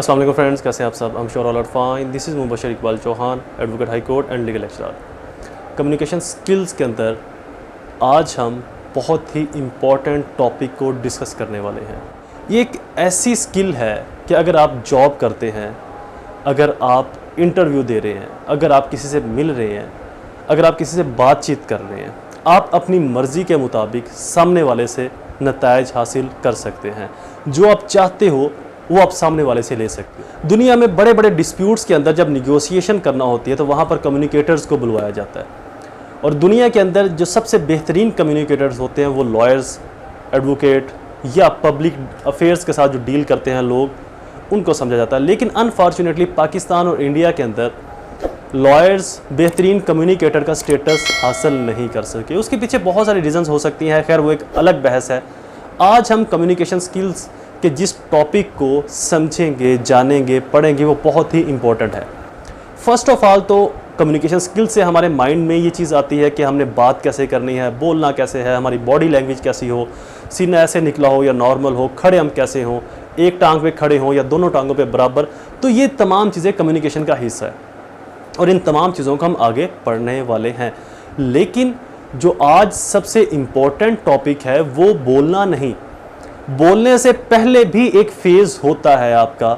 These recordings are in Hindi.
अस्सलाम वालेकुम फ्रेंड्स, कैसे हैं आप सब? I am sure all are fine. This is Mubashar Iqbal Chauhan, advocate high court and legal lecturer. Communication skills के अंदर आज हम बहुत ही इम्पॉर्टेंट टॉपिक को डिस्कस करने वाले हैं। ये एक ऐसी स्किल है कि अगर आप जॉब करते हैं, अगर आप इंटरव्यू दे रहे हैं, अगर आप किसी से मिल रहे हैं, अगर आप किसी से बातचीत कर रहे हैं, आप अपनी मर्ज़ी के मुताबिक सामने वाले से नताइज हासिल कर सकते हैं। जो आप चाहते हो वो आप सामने वाले से ले सकते हो। दुनिया में बड़े बड़े डिस्प्यूट्स के अंदर जब निगोशिएशन करना होती है तो वहाँ पर कम्युनिकेटर्स को बुलवाया जाता है, और दुनिया के अंदर जो सबसे बेहतरीन कम्युनिकेटर्स होते हैं वो लॉयर्स, एडवोकेट या पब्लिक अफेयर्स के साथ जो डील करते हैं लोग, उनको समझा जाता है। लेकिन अनफॉर्चुनेटली पाकिस्तान और इंडिया के अंदर लॉयर्स बेहतरीन कम्युनिकेटर का स्टेटस हासिल नहीं कर सके। उसके पीछे बहुत सारी रीजंस हो सकती हैं, खैर वो एक अलग बहस है। आज हम कम्युनिकेशन स्किल्स के जिस टॉपिक को समझेंगे, जानेंगे, पढ़ेंगे, वो बहुत ही इम्पोर्टेंट है। फर्स्ट ऑफ ऑल तो कम्युनिकेशन स्किल से हमारे माइंड में ये चीज़ आती है कि हमने बात कैसे करनी है, बोलना कैसे है, हमारी बॉडी लैंग्वेज कैसी हो, सीना ऐसे निकला हो या नॉर्मल हो, खड़े हम कैसे हों, एक टांग पे खड़े हों या दोनों टांगों पे बराबर। तो ये तमाम चीज़ें कम्युनिकेशन का हिस्सा है और इन तमाम चीज़ों को हम आगे पढ़ने वाले हैं। लेकिन जो आज सबसे इम्पोर्टेंट टॉपिक है वो बोलना नहीं, बोलने से पहले भी एक फेज़ होता है आपका।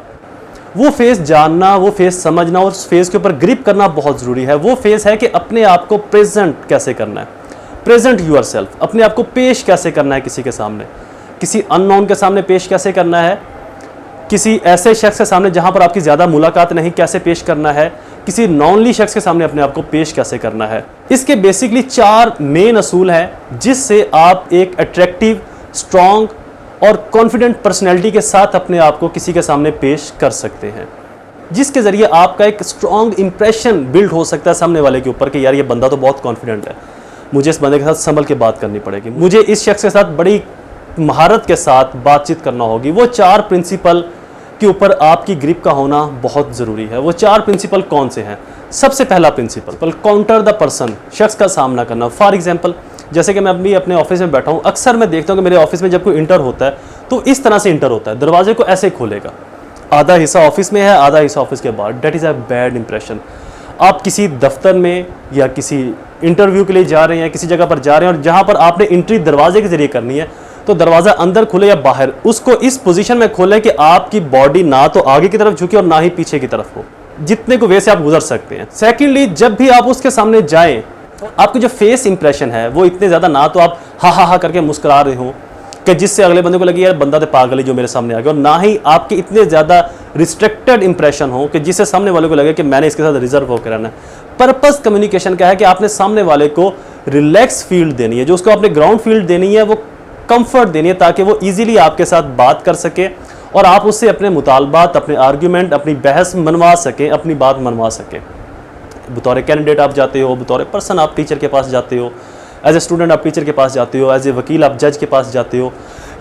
वो फेज़ जानना, वो फेज़ समझना और उस फेज़ के ऊपर ग्रिप करना बहुत ज़रूरी है। वो फेज़ है कि अपने आप को प्रेजेंट कैसे करना है, प्रेजेंट योरसेल्फ, अपने आप को पेश कैसे करना है किसी के सामने, किसी अननोन के सामने पेश कैसे करना है, किसी ऐसे शख्स के सामने जहाँ पर आपकी ज़्यादा मुलाकात नहीं कैसे पेश करना है, किसी नॉनली शख्स के सामने अपने आप को पेश कैसे करना है। इसके बेसिकली 4 मेन असूल हैं जिससे आप एक अट्रैक्टिव, स्ट्रॉन्ग और कॉन्फिडेंट पर्सनैलिटी के साथ अपने आप को किसी के सामने पेश कर सकते हैं, जिसके ज़रिए आपका एक स्ट्रॉन्ग इंप्रेशन बिल्ड हो सकता है सामने वाले के ऊपर कि यार ये बंदा तो बहुत कॉन्फिडेंट है, मुझे इस बंदे के साथ संभल के बात करनी पड़ेगी, मुझे इस शख्स के साथ बड़ी महारत के साथ बातचीत करना होगी। वो 4 प्रिंसिपल के ऊपर आपकी ग्रिप का होना बहुत ज़रूरी है। वो 4 प्रिंसिपल कौन से हैं? सबसे पहला प्रिंसिपल, काउंटर द पर्सन, शख्स का सामना करना। फॉर एग्जाम्पल, जैसे कि मैं अभी अपने ऑफिस में बैठा हूँ, अक्सर मैं देखता हूँ कि मेरे ऑफिस में जब कोई इंटर होता है तो इस तरह से इंटर होता है, दरवाजे को ऐसे खोलेगा, आधा हिस्सा ऑफिस में है, आधा हिस्सा ऑफिस के बाहर। That is a bad impression. आप किसी दफ्तर में या किसी इंटरव्यू के लिए जा रहे हैं, किसी जगह पर जा रहे हैं और जहाँ पर आपने एंट्री दरवाजे के जरिए करनी है, तो दरवाज़ा अंदर खुले या बाहर, उसको इस पोजीशन में खोलें कि आपकी बॉडी ना तो आगे की तरफ झुके और ना ही पीछे की तरफ हो, जितने को वैसे आप गुजर सकते हैं। सेकेंडली, जब भी आप उसके सामने जाएं, आपकी जो फेस इंप्रेशन है वो इतने ज़्यादा ना तो आप हा करके मुस्कुरा रहे हो कि जिससे अगले बंदे को लगे यार बंदा तो पागल है जो मेरे सामने आ गया, और ना ही आपके इतने ज़्यादा रिस्ट्रिक्टेड इंप्रेशन हो कि जिससे सामने वाले को लगे कि मैंने इसके साथ रिजर्व होकर रहना है। पर्पस कम्युनिकेशन का है कि आपने सामने वाले को रिलैक्स फील्ड देनी है, जो उसको आपने ग्राउंड फील्ड देनी है, वो कंफर्ट देनी है, ताकि वो इजीली आपके साथ बात कर सके और आप उससे अपने मुतालबात, अपने आर्ग्यूमेंट, अपनी बहस मनवा सकें, अपनी बात मनवा सकें। बतौर कैंडिडेट आप जाते हो, बतौर पर्सन आप टीचर के पास जाते हो, एज ए स्टूडेंट आप टीचर के पास जाते हो, एज ए वकील आप जज के पास जाते हो,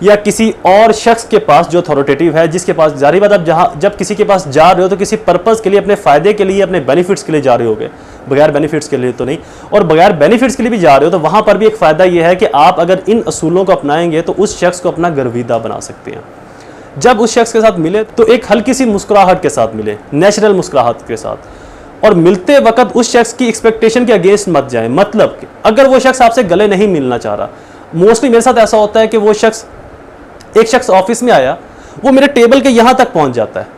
या किसी और शख्स के पास जो अथॉरिटेटिव है, जिसके पास जारी बात आप जब किसी के पास जा रहे हो तो किसी पर्पस के लिए, अपने फ़ायदे के लिए, अपने बेनिफिट्स के लिए जा रहे होगे, बगैर बेनिफिट्स के लिए तो नहीं। और बगैर बेनिफिट्स के लिए भी जा रहे हो तो वहाँ पर भी एक फ़ायदा ये है कि आप अगर इन असूलों को अपनाएंगे तो उस शख्स को अपना गर्विदा बना सकते हैं। जब उस शख्स के साथ मिले तो एक हल्की सी मुस्कुराहट के साथ मिले, नेचुरल मुस्कुराहट के साथ, और मिलते वक्त उस शख्स की एक्सपेक्टेशन के अगेंस्ट मत जाए। मतलब कि अगर वो शख्स आपसे गले नहीं मिलना चाह रहा, मोस्टली मेरे साथ ऐसा होता है कि वो शख्स, एक शख्स ऑफिस में आया, वो मेरे टेबल के यहाँ तक पहुँच जाता है।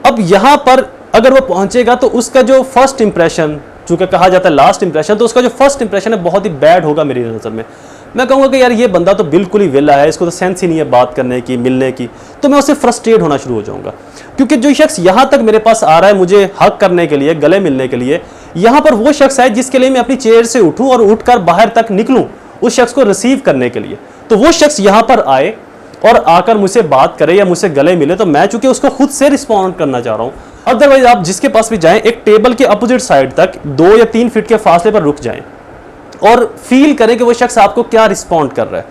अब यहाँ पर अगर वो पहुँचेगा तो उसका जो फर्स्ट इंप्रेशन, चूँकि कहा जाता है लास्ट इंप्रेशन, तो उसका जो फर्स्ट इंप्रेशन है बहुत ही बैड होगा मेरी नज़र में। मैं कहूँगा कि यार ये बंदा तो बिल्कुल ही वेला है, इसको तो सेंस ही नहीं है बात करने की, मिलने की, तो मैं उससे फ्रस्ट्रेट होना शुरू हो जाऊँगा। क्योंकि जो शख्स यहाँ तक मेरे पास आ रहा है मुझे हक करने के लिए, गले मिलने के लिए, यहाँ पर वो शख्स है जिसके लिए मैं अपनी चेयर से उठूँ और उठकर बाहर तक निकलूँ उस शख्स को रिसीव करने के लिए। तो वो शख्स यहाँ पर आए और आकर मुझसे बात करे या मुझसे गले मिले, तो मैं चूँकि उसको खुद से रिस्पॉन्ड करना चाह रहा हूँ। अदरवाइज आप जिसके पास भी जाएँ, एक टेबल के अपोजिट साइड तक 2 या 3 फीट के फासले पर रुक जाएँ और फील करें कि वो शख्स आपको क्या रिस्पॉन्ड कर रहा है,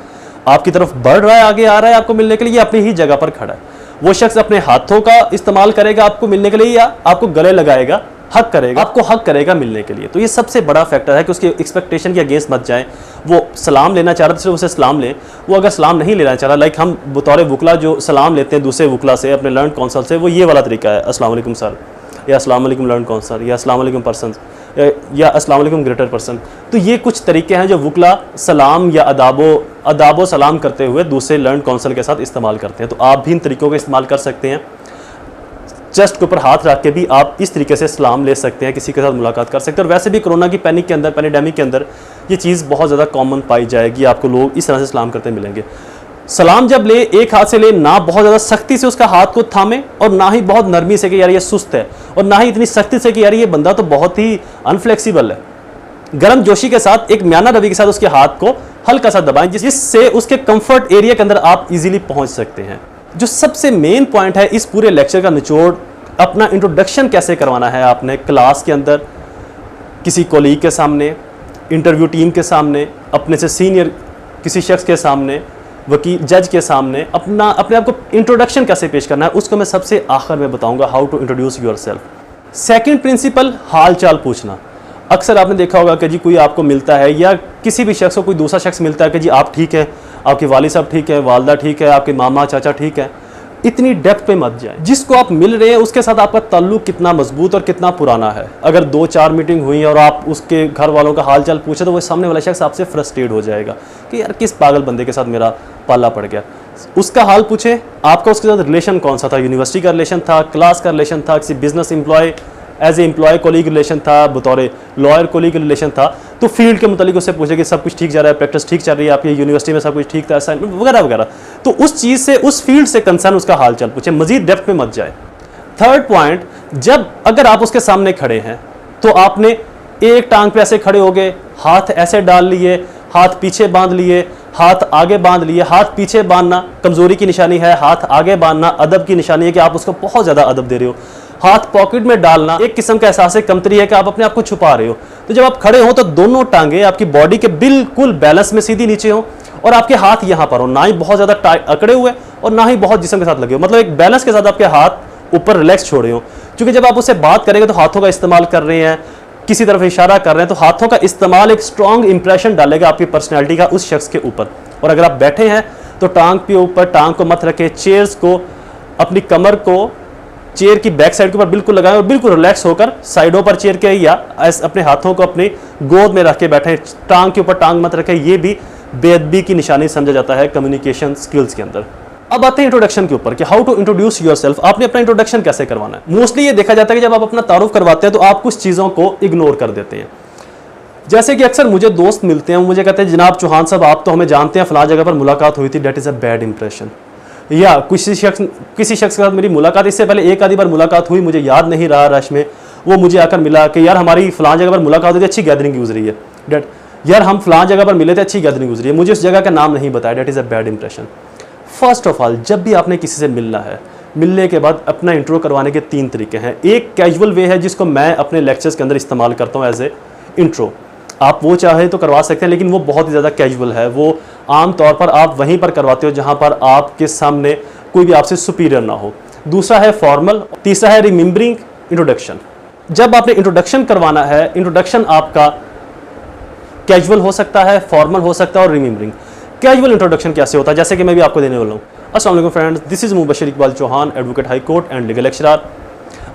आपकी तरफ बढ़ रहा है, आगे आ रहा है आपको मिलने के लिए, अपनी ही जगह पर खड़ा है। वो शख्स अपने हाथों का इस्तेमाल करेगा आपको मिलने के लिए, या आपको गले लगाएगा, हक करेगा, आपको हक करेगा मिलने के लिए। तो ये सबसे बड़ा फैक्टर है कि उसके एक्सपेक्टेशन के अगेंस्ट मत जाए। वो सलाम लेना चाह रहा है तो उसे सलाम लें, वो अगर सलाम नहीं लेना चाह रहा, लाइक हम बतौर वकला जो सलाम लेते हैं दूसरे वकला से, अपने लर्न काउंसिल से, वो ये वाला तरीका है, अस्सलाम वालेकुम सर, या अस्सलाम वालेकुम लर्न काउंसिल, या अस्सलाम वालेकुम पर्सन, या अस्सलाम वालेकुम ग्रेटर पर्सन। तो ये कुछ तरीके हैं जो वकला सलाम या अदाबो सलाम करते हुए दूसरे लर्न काउंसिल के साथ इस्तेमाल करते हैं। तो आप भी इन तरीक़ों का इस्तेमाल कर सकते हैं। चेस्ट के ऊपर हाथ रख के भी आप इस तरीके से सलाम ले सकते हैं, किसी के साथ मुलाकात कर सकते हैं। और वैसे भी कोरोना की पैनिक के अंदर, पैनिडेमिक के अंदर ये चीज़ बहुत ज़्यादा कॉमन पाई जाएगी, आपको लोग इस तरह से सलाम करते मिलेंगे। सलाम जब ले, एक हाथ से ले, ना बहुत ज़्यादा सख्ती से उसका हाथ को थामे और ना ही बहुत नरमी से कि यार ये सुस्त है, और ना ही इतनी सख्ती से कि यार ये बंदा तो बहुत ही अनफ्लेक्सिबल है। गर्म जोशी के साथ, एक म्याना रवि के साथ उसके हाथ को हल्का सा दबाएं, जिससे उसके कंफर्ट एरिया के अंदर आप इजीली पहुंच सकते हैं। जो सबसे मेन पॉइंट है इस पूरे लेक्चर का निचोड़, अपना इंट्रोडक्शन कैसे करवाना है आपने क्लास के अंदर, किसी कोलीग के सामने, इंटरव्यू टीम के सामने, अपने से सीनियर किसी शख्स के सामने, वकील जज के सामने, अपने आप को इंट्रोडक्शन कैसे पेश करना है, उसको मैं सबसे आखिर में बताऊंगा, how to introduce yourself. Second principle, हाल चाल पूछना। अक्सर आपने देखा होगा कि जी कोई आपको मिलता है या किसी भी शख्स को कोई दूसरा शख्स मिलता है कि जी आप ठीक है, आपके वालिद साहब ठीक है, वालदा ठीक है, आपके मामा चाचा ठीक है। इतनी डेप्थ पे मत जाए। जिसको आप मिल रहे हैं उसके साथ आपका ताल्लुक कितना मजबूत और कितना पुराना है। अगर 2-4 मीटिंग हुई और आप उसके घर वालों का हाल चाल पूछे तो वो सामने वाला शख्स आपसे फ्रस्ट्रेट हो जाएगा कि यार किस पागल बंदे के साथ मेरा पाला पड़ गया। उसका हाल पूछे, आपका उसके साथ रिलेशन कौन सा था, यूनिवर्सिटी का रिलेशन था, क्लास का रिलेशन था, किसी business employ as a employ colleague relation था, बतौर लॉयर कोलीग रिलेशन था। तो फील्ड के मुतालिक उससे पूछे कि सब कुछ ठीक जा रहा है, प्रैक्टिस ठीक चल रही है, आपकी यूनिवर्सिटी में सब कुछ ठीक था, असाइनमेंट वगैरह वगैरह। तो उस चीज़ से, उस फील्ड से कंसर्न उसका हाल चाल पूछे, मजीद डेप्थ में मत जाए। थर्ड पॉइंट, जब अगर आप उसके सामने खड़े हैं तो आपने एक टांग पे ऐसे खड़े हो गए, हाथ ऐसे डाल लिए, हाथ पीछे बांध लिए, हाथ आगे बांध लिए। हाथ पीछे बांधना कमजोरी की निशानी है, हाथ आगे बांधना अदब की निशानी है कि आप उसको बहुत ज़्यादा अदब दे रहे हो। हाथ पॉकेट में डालना एक किस्म का एहसास कमतरी है कि आप अपने आप को छुपा रहे हो। तो जब आप खड़े हो तो दोनों टांगे आपकी बॉडी के बिल्कुल बैलेंस में सीधी नीचे हो और आपके हाथ यहाँ पर हो, ना ही बहुत ज़्यादा अकड़े हुए और ना ही बहुत जिस्म के साथ लगे हो, मतलब एक बैलेंस के साथ आपके हाथ ऊपर रिलैक्स छोड़े हो। क्योंकि जब आप उससे बात करेंगे तो हाथों का इस्तेमाल कर रहे हैं, किसी तरफ इशारा कर रहे हैं, तो हाथों का इस्तेमाल एक स्ट्रॉन्ग इंप्रेशन डालेगा आपकी पर्सनैलिटी का उस शख्स के ऊपर। और अगर आप बैठे हैं तो टांग के ऊपर टांग को मत रखें, चेयर्स को, अपनी कमर को चेयर की बैक साइड के ऊपर बिल्कुल लगाएं और बिल्कुल रिलैक्स होकर साइडों पर चेयर के या अपने हाथों को अपनी गोद में रख के बैठें। टांग के ऊपर टांग मत रखें, ये भी बेअदबी की निशानी समझा जाता है कम्युनिकेशन स्किल्स के अंदर। अब आते हैं इंट्रोडक्शन के ऊपर कि हाउ टू इंट्रोड्यूस योरसेल्फ। आपने अपना इंट्रोडक्शन कैसे करवाना है। मोस्टली ये देखा जाता है कि जब आप अपना तारुफ करवाते हैं तो आप कुछ चीज़ों को इग्नोर कर देते हैं। जैसे कि अक्सर मुझे दोस्त मिलते हैं, मुझे कहते हैं जनाब चौहान साहब आप तो हमें जानते हैं, फलां जगह पर मुलाकात हुई थी, that is a bad impression. या किसी शख्स के साथ मेरी मुलाकात, इससे पहले एक आधी बार मुलाकात हुई, मुझे याद नहीं रहा, रश में वो मुझे आकर मिला कि यार हमारी फलां जगह पर मुलाकात हुई थी, अच्छी गैदरिंग गुजरी है। डेट यार हम फलां जगह पर मिले थे, अच्छी गैदरिंग गुजरी है, मुझे उस जगह का नाम नहीं बताया, that is a bad impression. First of all, जब भी आपने किसी से मिलना है, मिलने के बाद अपना इंट्रो करवाने के 3 तरीके हैं। एक कैजुअल वे है जिसको मैं अपने लेक्चर्स के अंदर इस्तेमाल करता हूँ एज ए इंट्रो। आप वो चाहे तो करवा सकते हैं, लेकिन वो बहुत ही ज़्यादा कैजुअल है। वो आम तौर पर आप वहीं पर करवाते हो जहाँ पर आपके सामने कोई भी आपसे सुपीरियर ना हो। दूसरा है फॉर्मल, तीसरा है रिमेंबरिंग इंट्रोडक्शन। जब आपने इंट्रोडक्शन करवाना है, इंट्रोडक्शन आपका कैजुअल हो सकता है, फॉर्मल हो सकता है और रिमेंबरिंग। कैजुअल इंट्रोडक्शन कैसे होता है, जैसे कि मैं भी आपको देने वाला हूँ। अस्सलाम वालेकुम friends, this is Mubashar Iqbal Chauhan, advocate high court and legal lecturer.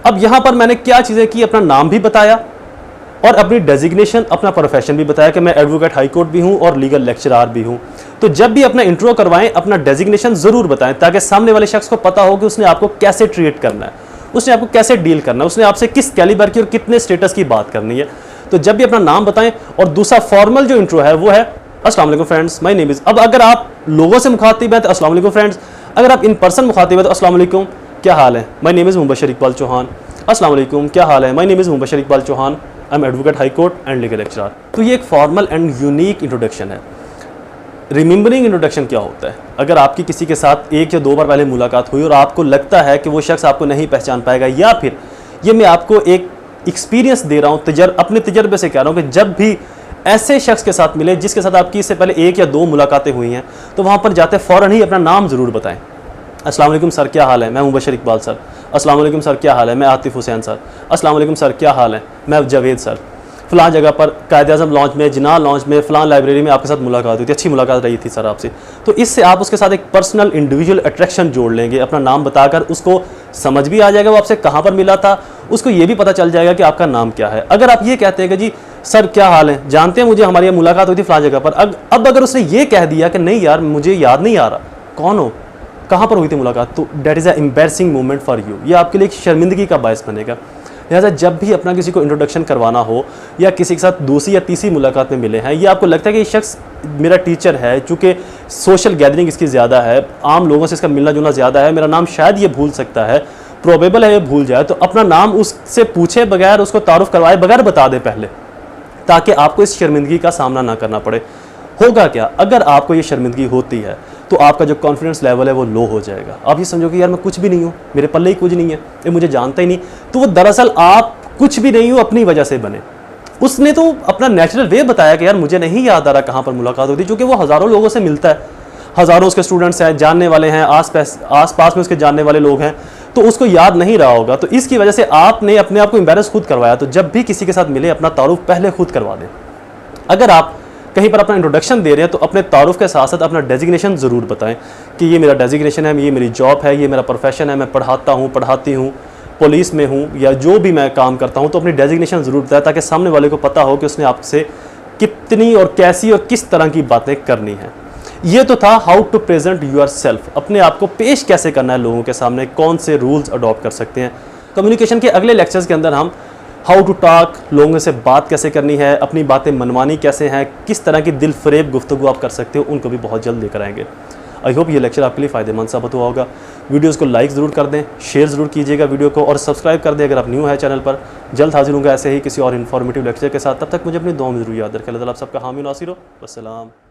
अब यहाँ पर मैंने क्या चीज़ें की, अपना नाम भी बताया और अपनी डेजिग्नेशन, अपना प्रोफेशन भी बताया कि मैं एडवोकेट हाई कोर्ट भी हूँ और लीगल लेक्चरर भी हूँ। तो जब भी अपना इंट्रो करवाएं, अपना डेजिग्नेशन ज़रूर बताएं ताकि सामने वाले शख्स को पता हो कि उसने आपको कैसे ट्रीट करना है, उसने आपको कैसे डील करना है, उसने आपसे किस कैलिबर की और कितने स्टेटस की बात करनी है। तो जब भी अपना नाम बताएं। और दूसरा फॉर्मल जो इंट्रो है वो है अस्सलाम वालेकुम फ्रेंड्स, माय नेम इज़। अब अगर आप लोगों से मुखातिब हैं तो अस्सलाम वालेकुम फ्रेंड्स, अगर आप इन पर्सन मुखातिब हैं तो अस्सलाम वालेकुम, क्या हाल है, my name is Mubashar Iqbal Chauhan. अस्सलाम वालेकुम, क्या हाल है, my name is Mubashar Iqbal Chauhan, I am advocate high court and legal lecturer. तो ये एक फॉर्मल एंड यूनिक इंट्रोडक्शन है। रिमेंबरिंग इंट्रोडक्शन क्या होता है, अगर आपकी किसी के साथ 1 या 2 बार पहले मुलाकात हुई और आपको लगता है कि वो शख्स आपको नहीं पहचान पाएगा, या फिर ये मैं आपको एक एक्सपीरियंस दे रहा हूँ, अपने तजर्बे से कह रहा हूँ कि जब भी ऐसे शख्स के साथ मिले जिसके साथ आपकी इससे पहले 1 या 2 मुलाकातें हुई हैं, तो वहाँ पर जाते फ़ौरन ही अपना नाम ज़रूर बताएं। अस्सलाम वालेकुम सर, क्या हाल है, मैं मुबशर इकबाल सर। अस्सलाम वालेकुम सर क्या हाल है, मैं आतिफ हुसैन सर। अस्सलाम वालेकुम सर क्या हाल है, मैं जावेद सर। फ़लाँ जगह पर कायद-ए-आज़म लॉन्च में, जिन्ना लॉन्च में, फ़लाँ लाइब्रेरी में आपके साथ मुलाकात हुई थी, अच्छी मुलाकात रही थी सर आपसे। तो इससे आप उसके साथ एक पर्सनल इंडिविजुअल अट्रैक्शन जोड़ लेंगे, अपना नाम बताकर उसको समझ भी आ जाएगा वो आपसे कहाँ पर मिला था, उसको ये भी पता चल जाएगा कि आपका नाम क्या है। अगर आप ये कहते हैं कि जी सर क्या हाल है, जानते हैं मुझे हमारी ये मुलाकात हुई थी फ़लाँ जगह पर, अब अगर उसने ये कह दिया कि नहीं यार मुझे याद नहीं आ रहा, कौन हो, कहाँ पर हुई थी मुलाकात, तो that is a embarrassing moment for you, ये आपके लिए एक शर्मिंदगी का बायस बनेगा। लिहाजा जब भी अपना किसी को इंट्रोडक्शन करवाना हो या किसी के साथ दूसरी या तीसरी मुलाकात में मिले हैं, ये आपको लगता है कि ये शख्स मेरा टीचर है, चूँकि सोशल गैदरिंग इसकी ज़्यादा है, आम लोगों से इसका मिलना जुलना ज़्यादा है, मेरा नाम शायद ये भूल सकता है, प्रोबेबल है ये भूल जाए, तो अपना नाम उससे पूछे बगैर, उसको तारुफ करवाए बगैर बता दे पहले, ताकि आपको इस शर्मिंदगी का सामना ना करना पड़े। होगा क्या, अगर आपको ये शर्मिंदगी होती है तो आपका जो कॉन्फिडेंस लेवल है वो लो हो जाएगा। आप ये समझो कि यार मैं कुछ भी नहीं हूँ, मेरे पल्ले ही कुछ नहीं है, ये मुझे जानता ही नहीं, तो वो दरअसल आप कुछ भी नहीं हो अपनी वजह से बने। उसने तो अपना नेचुरल वे बताया कि यार मुझे नहीं याद आ रहा कहाँ पर मुलाकात होती, क्योंकि वो हज़ारों लोगों से मिलता है, हज़ारों उसके स्टूडेंट्स हैं, जानने वाले हैं, आस पास में उसके जानने वाले लोग हैं, तो उसको याद नहीं रहा होगा। तो इसकी वजह से आपने अपने आप को एम्बैरस खुद करवाया। तो जब भी किसी के साथ मिले अपना तारुफ पहले खुद करवा दें। अगर आप कहीं पर अपना इंट्रोडक्शन दे रहे हैं तो अपने तारुफ के साथ साथ अपना डेजिग्नेशन ज़रूर बताएं कि ये मेरा डेजिग्नेशन है, ये मेरी जॉब है, ये मेरा प्रोफेशन है, मैं पढ़ाता हूँ, पढ़ाती हूँ, पुलिस में हूँ या जो भी मैं काम करता हूँ। तो अपनी डेजिग्नेशन ज़रूर बताएं ताकि सामने वाले को पता हो कि उसने आपसे कितनी और कैसी और किस तरह की बातें करनी हैं। ये तो था how to present yourself, अपने आप को पेश कैसे करना है लोगों के सामने, कौन से रूल्स अडॉप्ट कर सकते हैं। कम्युनिकेशन के अगले लेक्चर्स के अंदर हम हाउ टू टॉक, लोगों से बात कैसे करनी है, अपनी बातें मनवानी कैसे हैं, किस तरह की दिल फरेब गुफ्तगू आप कर सकते हो, उनको भी बहुत जल्द लेकर आएंगे। आई होप ये लेक्चर आपके लिए फ़ायदेमंद साबित हुआ होगा। वीडियोस को लाइक ज़रूर कर दें, शेयर ज़रूर कीजिएगा वीडियो को, और सब्सक्राइब कर दें अगर आप न्यू है चैनल पर। जल्द हाजिर होंगे ऐसे ही किसी और इन्फॉर्मेटिव लेक्चर के साथ। तब तक मुझे अपनी दुआ में ज़रूर याद रखें। अल्लाह ताला आप सबका हामी नासिर हो। वस्सलाम।